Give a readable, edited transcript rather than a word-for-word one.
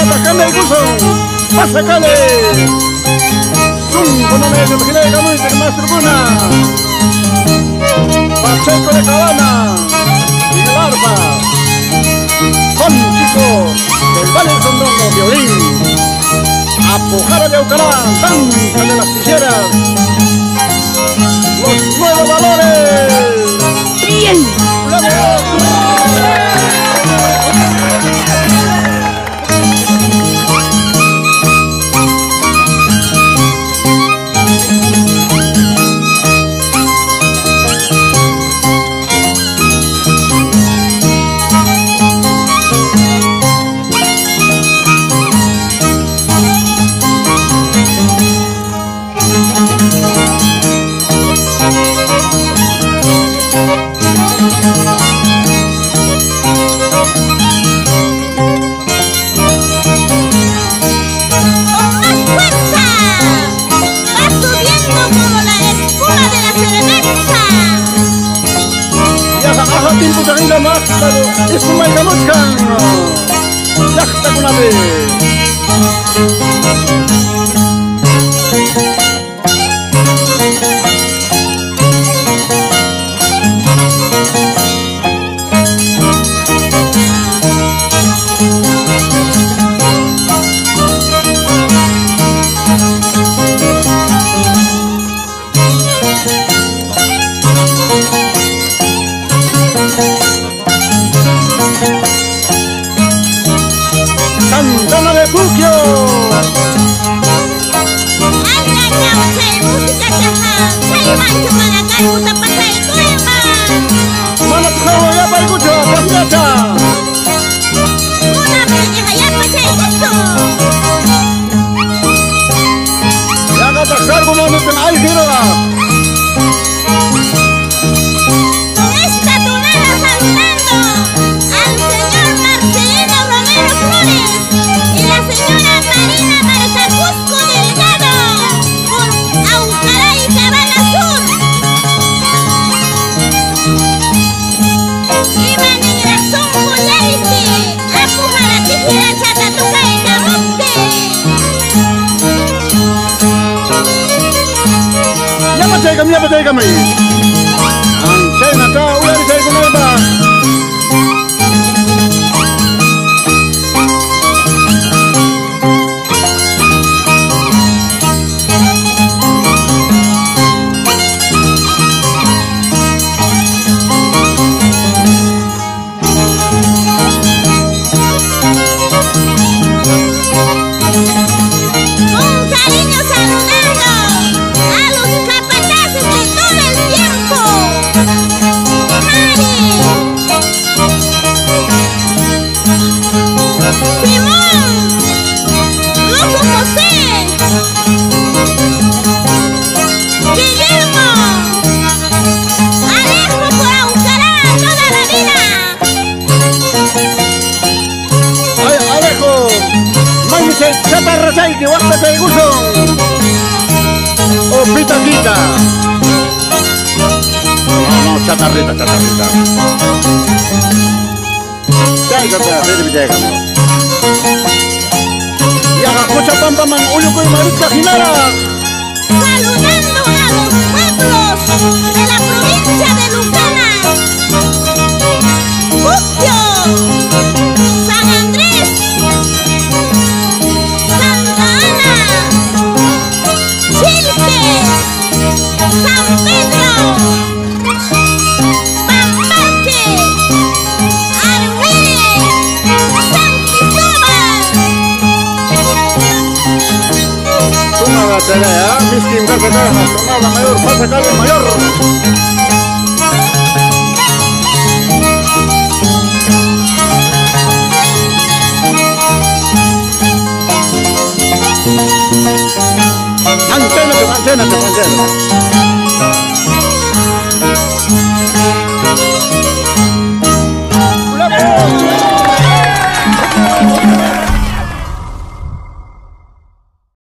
Atacame el gusto, pasacale. Zunco no me imaginé que muy de más tribuna. Pacheco de Cabana, y el arpa. Con chico del Valle del Sondongo, violín. Apujara de Aucará, danza de las tijeras. Los nuevos valores. Bien. Es como el Gamuscan. Lachta con la vez. Santana de Puquio. Mana tukawa ya palikucho, kapiata. Ya kata kargo mami ten ay hiroa. Ya pakai kami. Saya nak tahu dari saya kenapa. Chatarra que guasta te gusto. O pitaquita. No, chatarrita. Ya, y haga cocha pampa man, uyuco y marisca jinara. Saludando a los pueblos de la provincia de Lucana. Puquio, San Andrés, Santa Ana, Chilques, San Pedro, Pampaque, Armene, San Cristóbal. Toma la tarea, miskin casa caja, toma la mayor, pasa calle mayor. Antena.